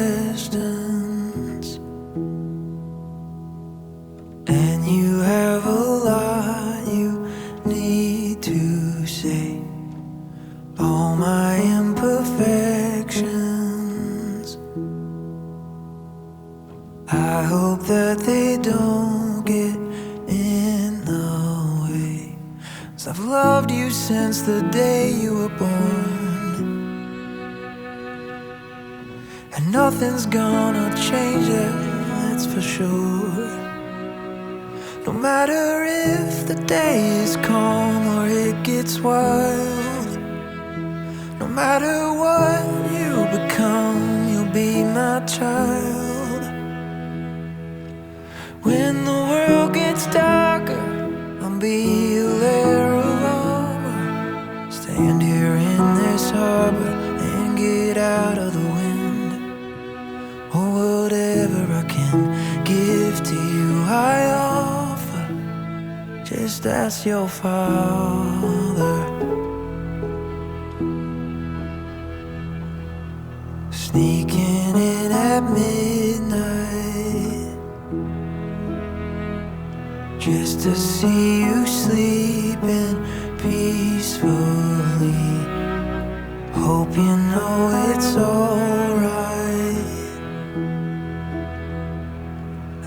distance, and you have a lot you need to say. All my imperfections, I hope that they don't get in the way. 'Cause I've loved you since the day you were born, and nothing's gonna change that, that's for sure. No matter if the day is calm or it gets wild, no matter what you become, you'll be my child. When the world gets darker, I'll be a layer of armor. Stand here in this harbor and get out of the wind. Or whatever I can give to you, I offer. Just ask your father. Sneaking in at midnight, just to see you sleeping peacefully. Hope you know it's alright,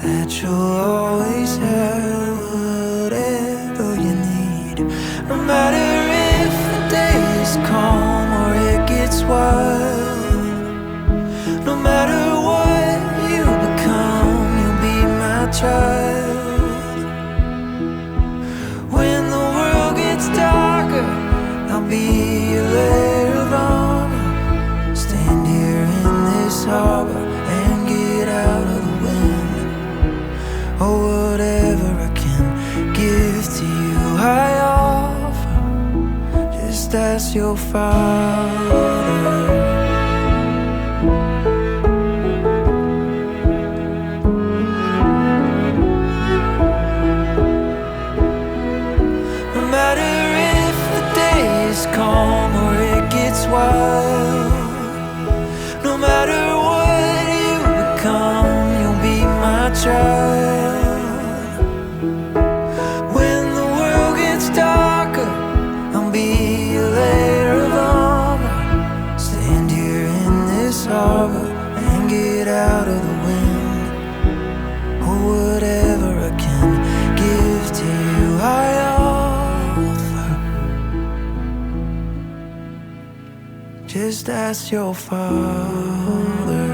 that you'll always have whatever you need. No matter if the day is calm or it gets wild, no matter what you become, you'll be my child. When the world gets darker, I'll be a layer of armor. Stand here in this harbor and get out of the wind. Or whatever I can give to you, I offer. Just ask your father. Calm or it gets wild, no matter what you become, you'll be my child. When the world gets darker, I'll be a layer of armor. Stand here in this harbor and get out of the wind. Or whatever I can give to you, I offer. Just ask your father.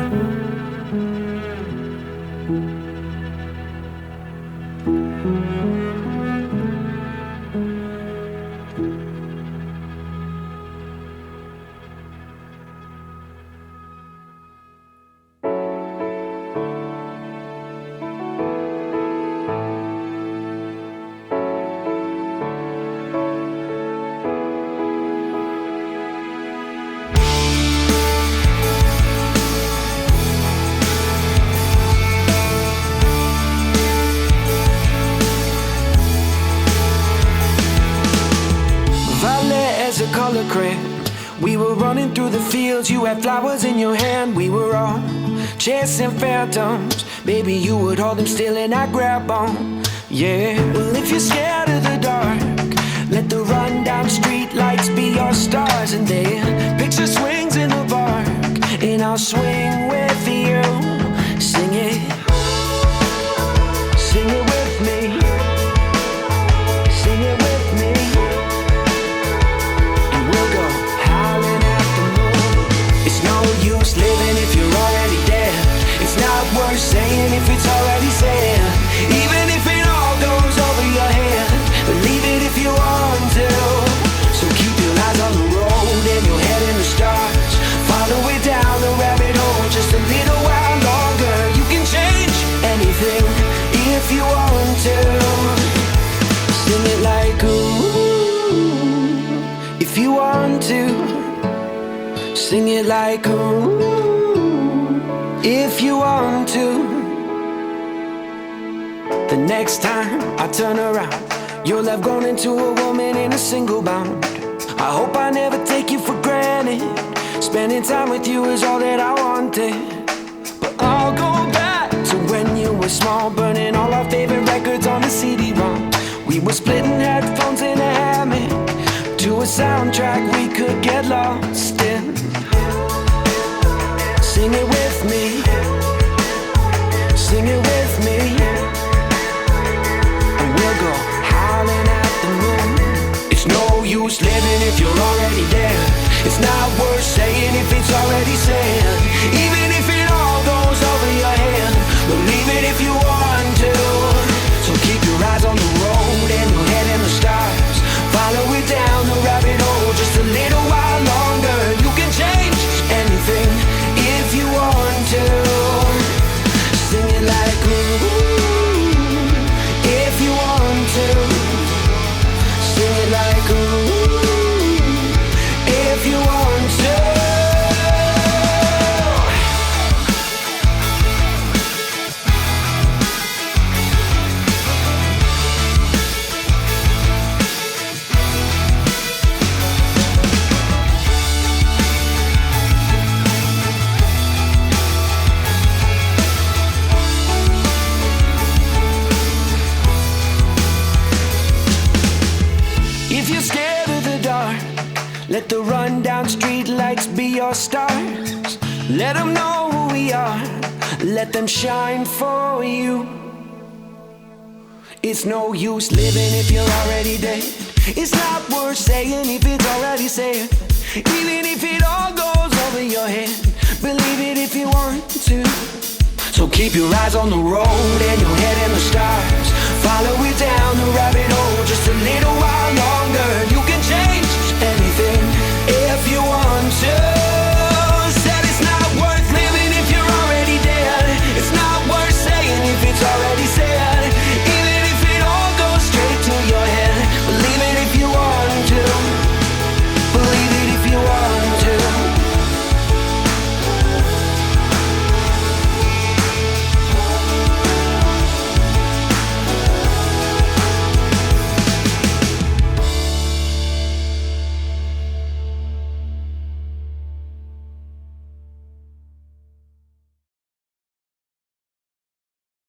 Color crayon. We were running through the fields, you had flowers in your hand. We were all chasing phantoms. Baby, you would hold them still and I'd grab on. Yeah, well, if you're scared of the dark, let the rundown street lights be your stars. And then picture swings in the park, and I'll swing with you. Sing it, sing it with me. Sing it with me. Living if you're already dead. It's not worth saying if it's already said. Even if it all goes over your head, believe it if you want to. So keep your eyes on the road and your head in the stars. Follow it down the rabbit hole just a little while longer. You can change anything if you want to. Sing it like ooh, if you want to. Sing it like ooh, if you want to. The next time I turn around, you'll have grown into a woman in a single bound. I hope I never take you for granted. Spending time with you is all that I wanted. track we could get lost in. Sing it with me, sing it with me, and we'll go howling at the moon. It's no use living if you're already there. It's not worth saying if it's already said. Even if it all goes over your head, believe it if you want to. So keep your eyes on the road and your head in the stars. Follow it down the rabbit hole just a little while longer. You can change anything if you want to. Sing it like ooh, if you want to. Sing it like ooh, if you want to. If you're scared of the dark, let the rundown street lights be your stars. Let them know who we are, let them shine for you. It's no use living if you're already dead. It's not worth saying if it's already said. Even if it all goes over your head, believe it if you want to. So keep your eyes on the road and your head in the stars. Follow it down the rabbit hole just a little while longer.